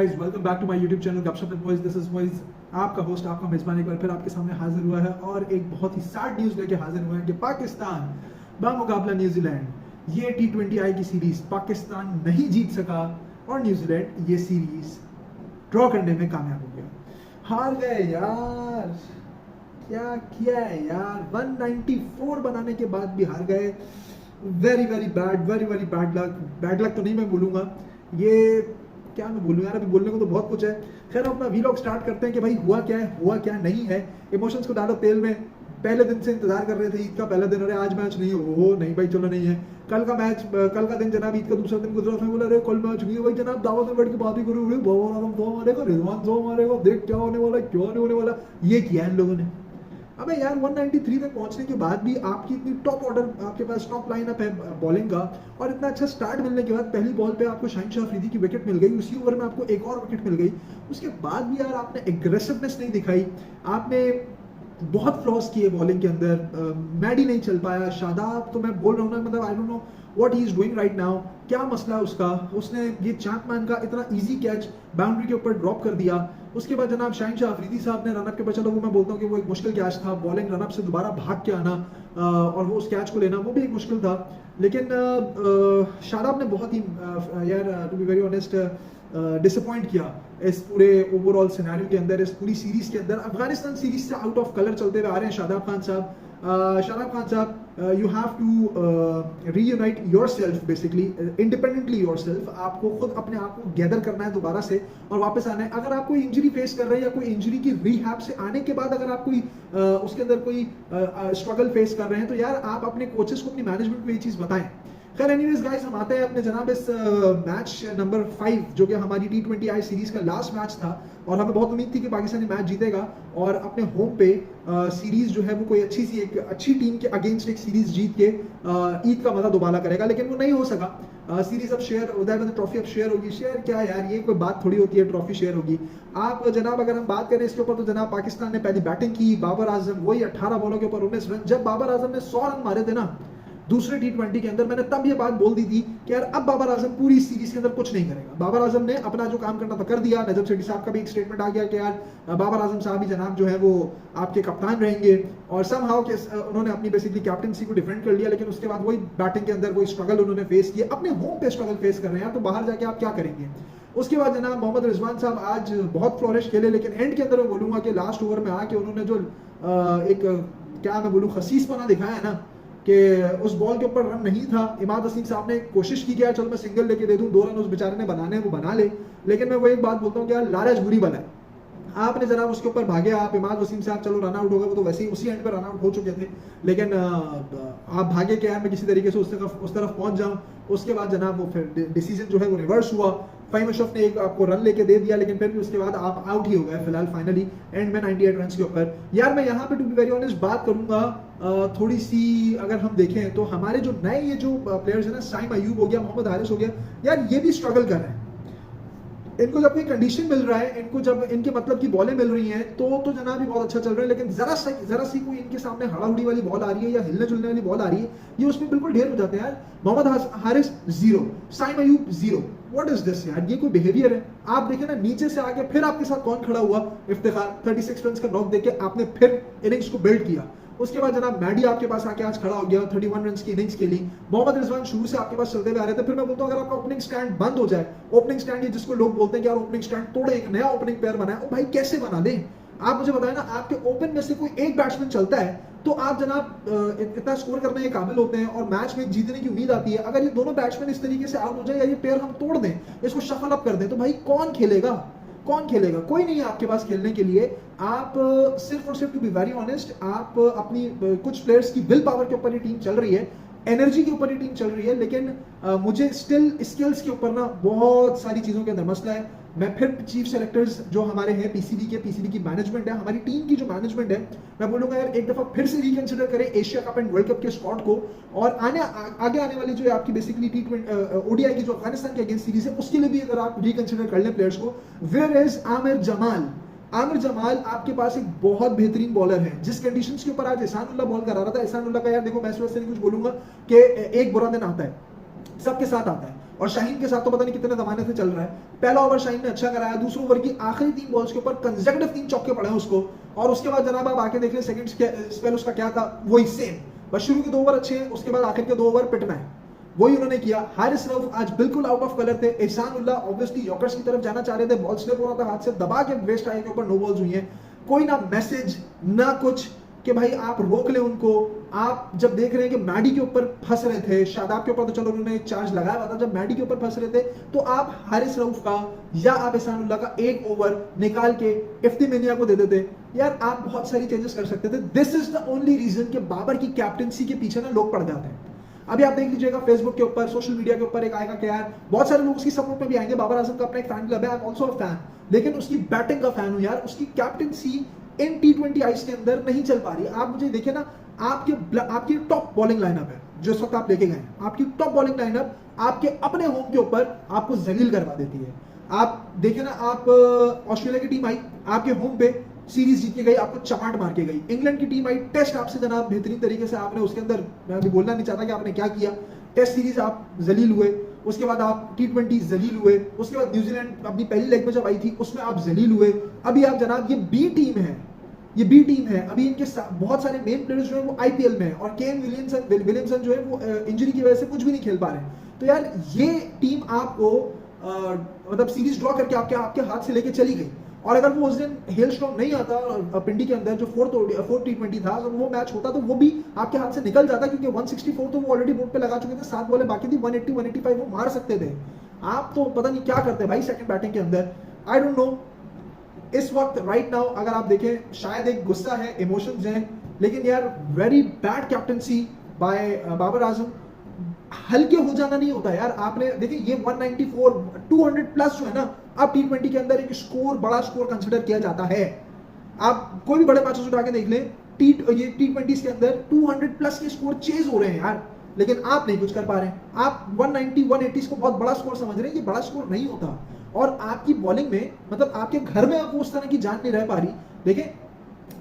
Guys, welcome back to my YouTube channel गपशप with boys. This is boys, आपका host, आपका मेजबान एक बार फिर आपके सामने हाजिर हुआ है और एक बहुत ही सैड न्यूज़ लेके हाजिर हुए हैं कि पाकिस्तान बामुकाबला न्यूजीलैंड ये T20I की सीरीज पाकिस्तान नहीं जीत सका और न्यूजीलैंड ये सीरीज ड्रॉ करने में कामयाब हो गया। हार गए यार, क्या किया है यार, 194 बनाने के बाद भी हार गए। Very very bad, very very bad luck. Bad luck तो नहीं मैं बोलूँगा, ये क्या मैं बोलूँ यार, अभी बोलने को तो बहुत कुछ है। खैर अपना वीलॉग स्टार्ट करते हैं कि भाई हुआ क्या है, हुआ क्या नहीं है। इमोशंस को डालो तेल में। पहले दिन से इंतजार कर रहे थे ईद का पहला दिन, अरे आज मैच नहीं हो नहीं भाई, चलो नहीं है। कल का मैच, कल का दिन जनाब ईद का दूसरा दिन गुजरा था, बोला अरे कल मैच नहीं है भाई जनाब, दावत में बैठ के बात ही करो, बाबर आजम दो मारेगा, रिजवान दो मारेगा, देख क्या होने वाला, क्यों नहीं होने वाला, ये किया इन लोगों ने। अबे यार 193 तक पहुंचने के बाद भी आपकी इतनी टॉप ऑर्डर, आपके पास टॉप लाइनअप है बॉलिंग का, और इतना अच्छा स्टार्ट मिलने के बाद पहली बॉल पे आपको शाहिन शाह अफरीदी की विकेट मिल गई, उसी ओवर में आपको एक और विकेट मिल गई। उसके बाद भी यार आपने एग्रेसिवनेस नहीं दिखाई, आपने बहुत फ्लॉस किए बॉलिंग के अंदर। मैडी नहीं चल पाया, शादाब तो मैं बोल रहा हूँ ना, मतलब I don't know what he is doing right now, क्या मसला है उसका। उसने ये चैपमैन का इतना इजी कैच बाउंड्री के ऊपर ड्रॉप कर दिया। उसके बाद जनाब शाहिन शाह अफरीदी साहब ने रनअप के ऊपर, चलो वो मैं बोलता हूँ कि वो एक मुश्किल कैच था, बॉलिंग रनअप से दोबारा भाग के आना और वो उस कैच को लेना, वो भी एक मुश्किल था। लेकिन शादाब ने बहुत ही यार to be very honest disappoint किया इस पूरे ओवरऑल सिनेरियो के अंदर, इस पूरी सीरीज के अंदर। अफगानिस्तान सीरीज से आउट ऑफ कलर चलते हुए आ रहे हैं शादाब खान साहब। शादाब खान साहब, you have to reunite yourself, basically independently yourself. आपको खुद अपने आप को गैदर करना है दोबारा से और वापस आना है। अगर आप कोई इंजरी फेस कर रहे हैं या कोई इंजरी की रिहैब से आने के बाद अगर आप कोई उसके अंदर कोई स्ट्रगल फेस कर रहे हैं, तो यार आप अपने कोचेस को, अपनी मैनेजमेंट को ये चीज़ बताएं। खैर एनीवेज गाइस, हम आते हैं अपने जनाब इस मैच नंबर 5, जो कि हमारी T20I सीरीज का लास्ट मैच था और हमें बहुत उम्मीद थी कि पाकिस्तानी मैच जीतेगा और अपने होम पे सीरीज जो है वो कोई अच्छी सी, एक अच्छी टीम के अगेंस्ट एक सीरीज जीत के ईद का मजा दोबारा करेगा, लेकिन वो नहीं हो सका। सीरीज अब शेयर, उधर ट्रॉफी अब शेयर होगी। शेयर क्या यार, ये कोई बात थोड़ी होती है, ट्रॉफी शेयर होगी। आप जनाब अगर हम बात करें इसके ऊपर, तो जनाब पाकिस्तान ने पहली बैटिंग की, बाबर आजम वही 18 बॉलों के ऊपर 19 रन। जब बाबर आजम ने 100 रन मारे थे ना दूसरे T20 के अंदर, मैंने तब ये बात बोल दी थी कि यार अब बाबर आजम पूरी सीरीज के अंदर कुछ नहीं करेगा। बाबर आजम ने अपना जो काम करना था कर दिया। नजम सेठी साहब का भी एक स्टेटमेंट आ गया कि यार बाबर आजम साहब ही जनाब जो है वो आपके कप्तान रहेंगे, और समहाउ के उन्होंने अपनी बेसिकली कैप्टनसी को डिफेंड कर लिया। लेकिन उसके बाद वही बैटिंग के अंदर वही स्ट्रगल उन्होंने फेस किया, अपने होम पे स्ट्रगल फेस कर रहे हैं, तो बाहर जाके आप क्या करेंगे। उसके बाद जनाब मोहम्मद रिजवान साहब आज बहुत फ्लोरिश खेले, लेकिन एंड के अंदर मैं बोलूंगा कि लास्ट ओवर में आके उन्होंने जो एक क्या मैं बोलूँ खसीसपना दिखाया है ना, कि उस बॉल के ऊपर रन नहीं था। इमाद हसीन साहब ने कोशिश की कि चलो मैं सिंगल लेके दे दूं, 2 रन उस बेचारे ने बनाने वो बना ले, लेकिन मैं वो एक बात बोलता हूँ कि यार लालच बुरी बला है। आपने जनाब उसके ऊपर भागे, आप इमाद वसीम साहब चलो रन आउट हो गए, वो तो वैसे ही उसी एंड पे रन आउट हो चुके थे, लेकिन आप भागे कि यार मैं किसी तरीके से उस तरफ पहुंच जाऊं। उसके बाद जनाब वो फिर डिसीजन जो है वो रिवर्स हुआ। फ़हीम अशरफ ने एक आपको रन लेके दे दिया, लेकिन फिर भी उसके बाद आप आउट ही हो गए फिलहाल फाइनली एंड में 98 रन के ऊपर। यार मैं यहाँ पे टू बी वेरी ऑनेस्ट बात करूंगा थोड़ी सी, अगर हम देखें तो हमारे जो नए ये जो प्लेयर्स हैं ना, साइम अयूब हो गया, मोहम्मद हारिस हो गया, यार ये भी स्ट्रगल कर रहे हैं। इनको जब कोई कंडीशन मिल रहा है, इनको जब इनके मतलब की बॉलें मिल रही हैं, तो जनाब ही बहुत अच्छा चल रहा है। लेकिन जरा सी कोई इनके सामने हड़ाहुड़ी वाली बॉल आ रही है या हिलने जुलने वाली बॉल आ रही है, ये उसमें बिल्कुल ढेर हो जाते हैं यार। Mohammad Haris 0, Saim Ayub 0। What is this यार, ये कोई बिहेवियर है। आप देखें ना नीचे से आके फिर आपके साथ कौन खड़ा हुआ, इफ्तिखार 36 रन का नॉक देके आपने फिर इनिंग्स को बिल्ड किया। उसके बाद जनाब मैडी आपके पास आके आज खड़ा हो गया, 31 रन की इनिंग्स खेली। मोहम्मद रिजवान शुरू से आपके पास चलते हुए आ रहे थे। फिर मैं बोलता हूँ अगर आपका ओपनिंग स्टैंड बंद हो जाए, ओपनिंग स्टैंड ये जिसको लोग बोलते हैं कि यार ओपनिंग स्टैंड तोड़े, एक नया ओपनिंग पेयर बनाए, ओ भाई कैसे बना ले। आप मुझे बताएं ना, आपके ओपन में से कोई एक बैट्समैन चलता है तो आप जनाब इतना स्कोर करने के काबिल होते हैं और मैच में जीतने की उम्मीद आती है। अगर ये दोनों बैट्समैन इस तरीके से आउट हो जाए या ये पेयर हम तोड़ दें, इसको शफल अप कर दें, तो भाई कौन खेलेगा, कौन खेलेगा। कोई नहीं है आपके पास खेलने के लिए। आप सिर्फ और सिर्फ टू बी वेरी ऑनेस्ट, आप अपनी कुछ प्लेयर्स की विल पावर के ऊपर ये टीम चल रही है, एनर्जी के ऊपर ये टीम चल रही है, लेकिन मुझे स्टिल स्किल्स के ऊपर ना बहुत सारी चीज़ों के अंदर मसला है। मैं फिर चीफ सेलेक्टर्स जो हमारे हैं पीसीबी की मैनेजमेंट है, हमारी टीम की जो मैनेजमेंट है, मैं बोलूँगा यार एक दफ़ा फिर से रिकन्सिडर करें Asia cup and world cup के स्क्वाड को, और आगे आने वाली जो आपकी बेसिकली ODI की जो अफगानिस्तान के अगेंस्ट सीरीज है उसके लिए भी अगर आप रिकन्सिडर कर लें प्लेयर्स को। वेयर इज आमिर जमाल आपके पास एक बहुत बेहतरीन बॉलर है, जिस कंडीशंस के ऊपर आज एहसानुल्लाह बॉल करा रहा था। एहसानुल्लाह का यार देखो मैं इस वजह से नहीं कुछ बोलूंगा कि एक बुरा दिन आता है, सबके साथ आता है, और शाहीन के साथ तो पता नहीं कितने जमाने से चल रहा है। पहला ओवर शाहीन ने अच्छा कराया, दूसरे ओवर की आखिरी 3 बॉल्स के ऊपर कंसेक्यूटिव 3 चौके पड़े हैं उसको, और उसके बाद जनाब आप आके देख लें सेकंड स्पेल उसका क्या था, वही सेम, बस शुरू के 2 ओवर अच्छे हैं, उसके बाद आखिर के 2 ओवर पिटना है, वही उन्होंने किया। हारिस रऊफ आज बिल्कुल आउट ऑफ कलर थे। एहसान उल्लाह ऑब्वियसली यॉर्कर्स की तरफ जाना चाह रहे थे, बॉल स्लिप हो रहा था हाथ से, दबा के वेस्ट आए के ऊपर नो बॉल्स हुई हैं। कोई ना मैसेज ना कुछ कि भाई आप रोक ले उनको। आप जब देख रहे हैं कि मैडी के ऊपर फंस रहे थे, शादाब के ऊपर तो चलो उन्होंने चार्ज लगाया हुआ था, जब मैडी के ऊपर फंस रहे थे तो आप हारिस रऊफ का या आप एहसान उल्लाह का एक ओवर निकाल के इफ्तिमिया को दे देते। यार आप बहुत सारी चेंजेस कर सकते थे। This is the only reason कि बाबर की कैप्टनसी के पीछे ना लोग पड़ जाते हैं। अभी आप देख लीजिएगा फेसबुक के ऊपर, सोशल मीडिया के ऊपर एक आएगा कि यार बहुत सारे लोग उसकी सपोर्ट में भी आएंगे, बाबर आजम का अपना एक फैन क्लब है, I am also a fan, लेकिन उसकी बैटिंग का फैन हूं यार। उसकी कैप्टनसी इन T20 आईज के अंदर नहीं चल पा रही। आप मुझे देखिए ना, आपकी टॉप बॉलिंग लाइनअप है जो इस वक्त आप लेके गए, आपकी टॉप बॉलिंग लाइनअप आपके अपने होम के ऊपर आपको जलील करवा देती है। आप देखिए ना, आप ऑस्ट्रेलिया की टीम आई आपके होम पे, सीरीज जीत के गई, आपको चमाट मार के गई। इंग्लैंड की टीम आई, टेस्ट आपसे जनाब बेहतरीन तरीके से आपने उसके अंदर, मैं अभी बोलना नहीं चाहता कि आपने क्या किया, टेस्ट सीरीज आप जलील हुए, उसके बाद आप T20 जलील हुए, उसके बाद न्यूजीलैंड अपनी पहली लेग में जब आई थी उसमें आप जलील हुए। अभी आप जनाब, ये बी टीम है, ये बी टीम है, अभी इनके बहुत सारे मेन प्लेयर्स जो है वो IPL में है, और केन विलियमसन जो है वो इंजरी की वजह से कुछ भी नहीं खेल पा रहे हैं। तो यार ये टीम आपको मतलब सीरीज ड्रॉ करके आपके हाथ से लेके चली गई। और अगर वो उस दिन हेलस्टॉर्म नहीं आता पिंडी के अंदर, जो फोर्थ T20 था, अगर वो मैच होता तो वो भी आपके हाथ से निकल जाता, क्योंकि 164 तो वो ऑलरेडी बोर्ड पे लगा चुके थे, 7 बॉलें बाकी थी, 180 185 वो मार सकते थे। आप तो पता नहीं क्या करते भाई सेकंड बैटिंग के अंदर, आई डोंट नो। इस वक्त राइट नाउ अगर आप देखें, शायद एक गुस्सा है, इमोशंस हैं, लेकिन यार very bad captaincy by Babar Azam. हल्के हो जाना नहीं होता यार। आपने देखिए ये 194 200 प्लस जो है ना, अब T20 के अंदर एक स्कोर, बड़ा स्कोर कंसिडर किया जाता है। आप कोई भी बड़े मैचेस उठा के देख लें, ये T20 के अंदर 200 प्लस के स्कोर चेज हो रहे हैं यार, लेकिन आप नहीं कुछ कर पा रहे हैं। आप 190 180 को बहुत बड़ा स्कोर समझ रहे हैं, ये बड़ा स्कोर नहीं होता। और आपकी बॉलिंग में, मतलब आपके घर में आपको उस तरह की जान नहीं रह पा रही। देखिए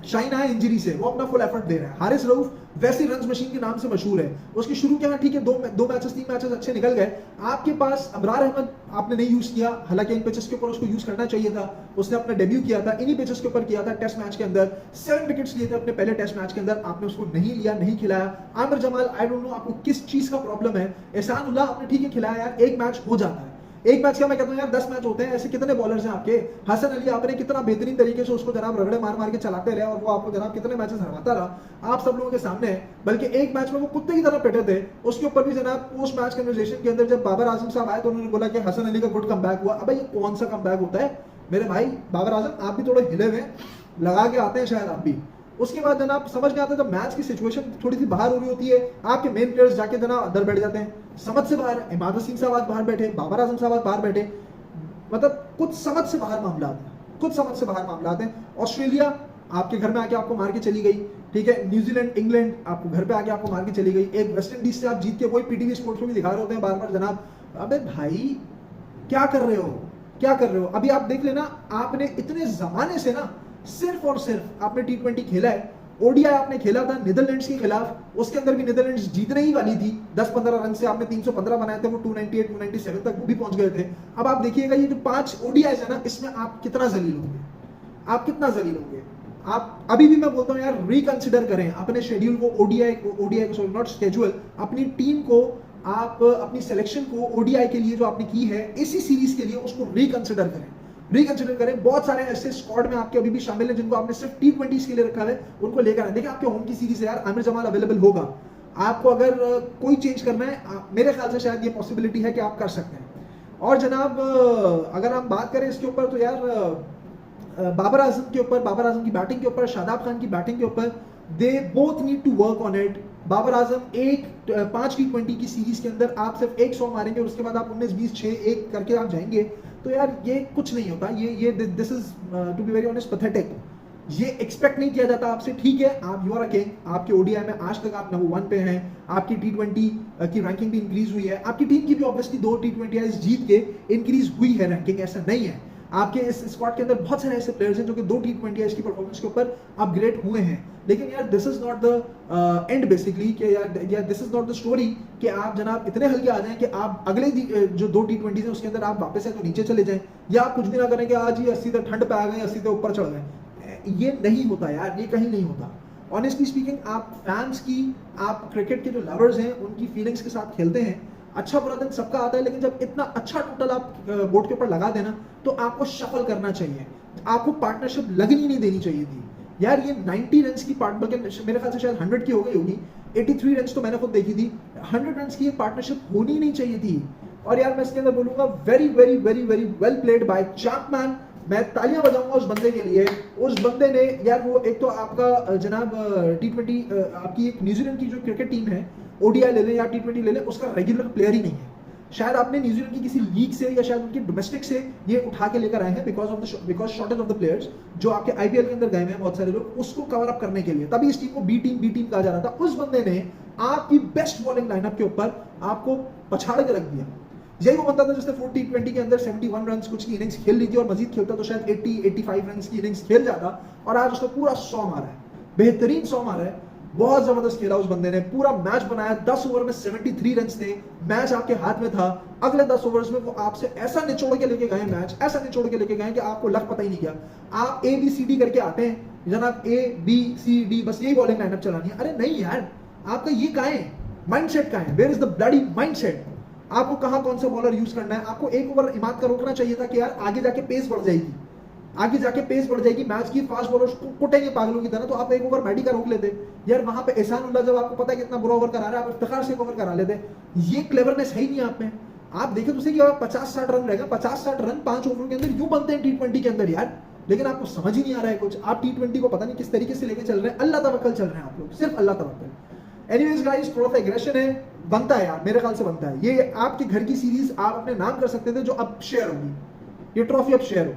शाहीन आया इंजरी से, वो अपना फुल एफर्ट दे रहा है। हारिस रऊफ वैसी रन्स मशीन के नाम से मशहूर है। उसकी शुरू किया ठीक है, दो मैचेस 3 मैचेस अच्छे निकल गए। आपके पास अबरार अहमद आपने नहीं यूज किया, हालांकि इन पिचेस के ऊपर उसको यूज करना चाहिए था। उसने अपना डेब्यू किया था, इन्हीं पिचेस के ऊपर किया था, टेस्ट मैच के अंदर 7 विकेट्स लिए थे अपने पहले टेस्ट मैच के अंदर, आपने उसको नहीं लिया, नहीं खिलाया। Aamir Jamal, I don't know आपको किस चीज का प्रॉब्लम है। एहसान उल्लाह आपने ठीक है खिलाया यार, एक मैच हो जाता है, एक मैच क्या मैं कहता हूं यार 10 मैच होते हैं। ऐसे कितने बॉलर्स हैं आपके। हसन अली आपने कितना बेहतरीन तरीके से उसको जनाब रगड़े मार मार के चलाते रहे, और वो आपको जनाब कितने मैचेस हरवाता रहा, आप सब लोगों के सामने है। बल्कि एक मैच में वो कुत्ते की तरह पिटे थे, उसके ऊपर भी जनाब पोस्ट मैच कन्वर्सेशन के अंदर जब बाबर आजम साहब आए तो उन्होंने बोला कि हसन अली का गुड कमबैक हुआ। अब ये कौन सा कमबैक होता है मेरे भाई बाबर आजम, आप भी थोड़े हिले हुए लगा के आते हैं शायद आप भी। उसके बाद जनाब समझ में आता है जब मैच की सिचुएशन थोड़ी सी बाहर हो रही होती है, आपके मेन प्लेयर्स जाके जनाब अंदर बैठ जाते हैं, समझ से बाहर। इमाद वसीम साहब आज बाहर बैठे, बाबर आजम साहब आज बाहर बैठे, मतलब कुछ समझ से बाहर मामला आते हैं, कुछ समझ से बाहर मामला आते हैं। ऑस्ट्रेलिया आपके घर में आके आपको मार के चली गई, ठीक है। न्यूजीलैंड, इंग्लैंड आपको घर पे आके आपको मार के चली गई। एक वेस्ट इंडीज से आप जीत के, वही पीटीवी स्पोर्ट्स में भी दिखा रहे होते हैं बार बार जनाब, अबे भाई क्या कर रहे हो, क्या कर रहे हो। अभी आप देख लेना, आपने इतने जमाने से ना सिर्फ और सिर्फ आपने T20 खेला है। ओडीआई आपने खेला था नीदरलैंड्स के खिलाफ, उसके अंदर भी नीदरलैंड्स जीतने ही वाली थी। 10-15 रन से आपने 315 बनाए थे, वो 298 297 तक वो भी पहुंच गए थे। अब आप देखिएगा ये जो 5 ओडीआई है ना, इसमें आप कितना जलील होंगे, आप कितना जलील होंगे। आप अभी भी मैं बोलता हूं यार रिकंसिडर करें अपने शेड्यूल को, ओडीआई को सॉरी नॉट शेड्यूल, अपनी टीम को, आप अपनी सिलेक्शन को ओडीआई के लिए जो आपने की है इसी सीरीज के लिए, उसको रिकंसिडर करें। बहुत सारे ऐसे स्क्वाड में आपके अभी भी शामिल हैं जिनको आपने सिर्फ T20 के लिए रखा है, उनको लेकर आए। देखिए आपके होम की सीरीज है यार, आमिर जमाल अवेलेबल होगा, आपको अगर कोई चेंज करना है मेरे ख्याल से शायद ये पॉसिबिलिटी है कि आप कर सकते हैं। और जनाब अगर हम बात करें इसके ऊपर तो यार बाबर आजम के ऊपर, बाबर आजम की बैटिंग के ऊपर, शादाब खान की बैटिंग के ऊपर, they both need to work on it. Babar Azam 5 T20 की सीरीज के अंदर आप सिर्फ 100 मारेंगे और उसके बाद आप 19-20-6-1 करके आप जाएंगे, तो यार ये कुछ नहीं होता। ये this is to be very honest pathetic. ये एक्सपेक्ट नहीं किया जाता आपसे, ठीक है आप यू आर अ किंग, आपके ओडीआई में आज तक आप नंबर 1 पे हैं, आपकी T20 की रैंकिंग भी इंक्रीज हुई है, आपकी टीम की भी ऑब्वियसली 2 T20 जीत के इंक्रीज हुई है रैंकिंग, ऐसा नहीं है। आपके इस स्क्वाड के अंदर बहुत सारे ऐसे प्लेयर्स हैं जो कि 2 T20 की परफॉर्मेंस के ऊपर अपग्रेड हुए हैं, लेकिन यार this is not the end basically कि यार this is not the story कि आप जनाब इतने हल्के आ जाएं कि आप अगले जो 2 T20 हैं उसके अंदर आप वापस से तो नीचे चले जाएं, या आप कुछ भी ना करें कि आज ही 80 ठंड पे आ गए, 80 ऊपर चढ़ गए। ये नहीं होता यार, ये कहीं नहीं होता। ऑनेस्टली स्पीकिंग, आप फैंस की, आप क्रिकेट के जो लवर्स हैं उनकी फीलिंग्स के साथ खेलते हैं। अच्छा बुरा दिन सबका आता है, लेकिन जब इतना अच्छा टोटल आप बोर्ड के ऊपर लगा देना तो आपको शफल करना चाहिए, आपको पार्टनरशिप लगनी नहीं देनी चाहिए थी यार। ये 90 रन की पार्ट, बल्कि मेरे ख्याल से शायद 100 की हो गई होगी, 83 रन तो मैंने खुद देखी थी, 100 रन की पार्टनरशिप होनी नहीं चाहिए थी। और यार मैं इसके अंदर बोलूंगा very very very very well played by Chapman. मैं तालियां बजाऊंगा उस बंदे के लिए। उस बंदे ने यार, वो एक तो आपका जनाब T20 आपकी एक न्यूजीलैंड की जो क्रिकेट टीम है, ओडीआई ले लें या T20 ले लें, उसका रेगुलर प्लेयर ही नहीं है। शायद आपने न्यूजीलैंड की किसी लीग से या शायद उनकी डोमेस्टिक से ये उठा के लेकर आए हैं because shortage of the players जो आपके आईपीएल के अंदर गए हैं बहुत सारे लोग, उसको कवर अप करने के लिए, तभी इस टीम को बी टीम कहा जा रहा था। उस बंदे ने आपकी बेस्ट बॉलिंग लाइनअप के ऊपर आपको पछाड़ के रख दिया। यही वो बनता था जिसने 4 T20 के अंदर 71 रन कुछ की इनिंग्स खेल ली थी, और मजीद खेलता तो शायद 80-85 रन की इनिंग्स खेल जाता, और आज उसको पूरा 100 मारा है, बेहतरीन 100 मारा है। बहुत जबरदस्त खेला उस बंदे ने, पूरा मैच बनाया। 10 ओवर में 73 रन थे, मैच आपके हाथ में था। अगले 10 ओवर्स में वो आपसे ऐसा निचोड़ के लेके गए मैच, ऐसा निचोड़ के लेके गए कि आपको लग पता ही नहीं किया। आप ABCD करके आते हैं जनाब, ABCD, बस यही बॉलिंग लाइनअप चलानी है। अरे नहीं यार, आपका ये कहाँ है माइंडसेट, कहाँ है? Where is the bloody mindset? आपको कहाँ कौन सा बॉलर यूज करना है? आपको एक ओवर इमाद का रोकना चाहिए था कि यार आगे जाके पेस बढ़ जाएगी, आगे जाके पेस बढ़ जाएगी, मैच की फास्ट बॉलर्स को कुटेंगे पागलों की तरह, तो आप एक ओवर मैडी का रोक लेते यार। वहां पे एहसान उल्लाह, जब आपको पता है कितना बुरा ओवर करा रहा है, आप इफ्तिखार से ओवर करा लेते। ये क्लेवरनेस है ही नहीं आप में। आप देखें तो सही कि 50-60 रन रहेगा, 50-60 रन 5 ओवर के अंदर यूं बनते हैं T20 के अंदर यार, लेकिन आपको समझ ही नहीं आ रहा है कुछ। आप T20 को पता नहीं किस तरीके से लेके चल रहे हैं, अल्लाह तवक्कल चल रहे हैं आप लोग, सिर्फ अल्लाह तवक्कल। एनीवेज गाइस, थोड़ा सा एग्रेशन है, बनता है यार, मेरे ख्याल से बनता है। ये आपके घर की सीरीज आप अपने नाम कर सकते थे जो अब शेयर होगी, ये ट्रॉफी अब शेयर हो।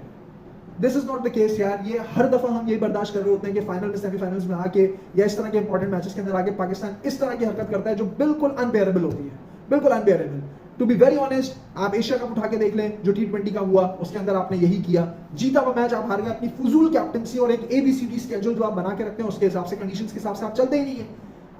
This is not the case यार। ये हर दफा हम ये बर्दाश्त कर रहे होते हैं कि फाइनल में, सेमीफाइनल्स में आके या इस तरह के इंपॉर्टेंट मैचेस के अंदर आके पाकिस्तान इस तरह की हरकत करता है जो बिल्कुल अनबेयरेबल होती है, बिल्कुल unbearable. To be very honest, आप एशिया कप उठा के देख लें, जो T20 का हुआ उसके अंदर आपने यही किया। जीता हुआ मैच आप हार गए, अपनी फजूल कैप्टनसी और एक ABCD स्केड्यूल जो आप बना के रखते हैं उसके हिसाब से, कंडीशंस के हिसाब से आप चलते ही नहीं है।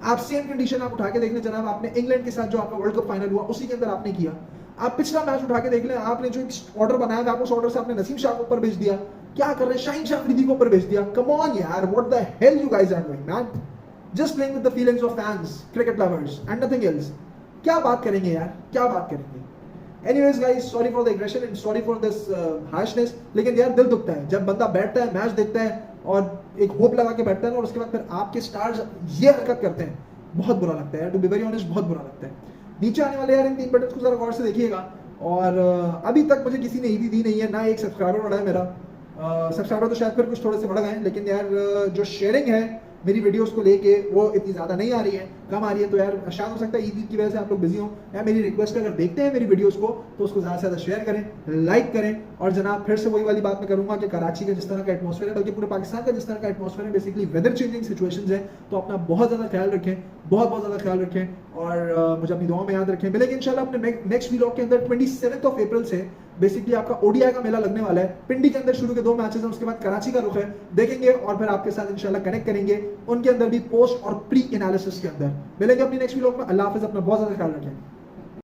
आप सेम कंडीशन आप उठा के देख लें जनाब, आपने इंग्लैंड के साथ जो आपका वर्ल्ड कप फाइनल हुआ उसी के अंदर आपने किया। आप पिछला मैच उठा के देख लें, आपने जो ऑर्डर बनाया था, आप उस ऑर्डर से आपने नसीम शाह को ऊपर भेज दिया। क्या कर रहे हैं? शाहीन शाह अफरीदी को ऊपर भेज दिया। कम ऑन यार, what the hell you guys are doing man? Just playing with the feelings of fans, cricket lovers and nothing else. क्या बात करेंगे यार, क्या बात करेंगे? Anyways guys, sorry for the aggression and sorry for this harshness, लेकिन यार दिल दुखता है जब बंदा बैठता है, मैच देखता है और एक होप लगा के बैठता है और उसके बाद फिर आपके स्टार्स ये हरकत करते हैं। बहुत बुरा लगता है यार, टू बी वेरी ऑनेस्ट, बहुत बुरा लगता है। नीचे आने वाले यार इन 3 बटन्स को जरा गौर से देखिएगा। और अभी तक मुझे किसी ने ईदी दी नहीं है, ना एक सब्सक्राइबर बढ़ा है मेरा। सब्सक्राइबर तो शायद फिर कुछ थोड़े से बढ़ गए हैं, लेकिन यार जो शेयरिंग है मेरी वीडियोस को लेके वो इतनी ज़्यादा नहीं आ रही है, कम आ रही है। तो यार शायद हो सकता है ईद की वजह से आप लोग बिजी हो। यार मेरी रिक्वेस्ट है, अगर देखते हैं मेरी वीडियोस को तो उसको ज़्यादा से ज़्यादा शेयर करें, लाइक करें। और जनाब फिर से वही वाली बात मैं करूँगा कि कराची का जिस तरह का एटमॉस्फेयर है, बल्कि पूरे पाकिस्तान का जिस तरह का एटमॉस्फेयर है, बेसिकली वेदर चेंजिंग सिचुएशंस है, तो अपना बहुत ज़्यादा ख्याल रखें, बहुत ज़्यादा ख्याल रखें। और मुझे अपनी दुआओं में याद रखें। मिलेंगे इंशाल्लाह अपने नेक्स्ट व्लॉग के अंदर। 27 अप्रैल से बेसिकली आपका ओडीआई का मेला लगने वाला है। पिंडी के अंदर शुरू के 2 मैचेस हैं, उसके बाद कराची का रुख है, देखेंगे और फिर आपके साथ इंशाल्लाह कनेक्ट करेंगे उनके अंदर भी पोस्ट और प्री एनालिसिस के अंदर। मिलेंगे अपनी नेक्स्ट व्लॉग में। अल्लाह हाफिज़, अपना बहुत ज़्यादा ख्याल रखें।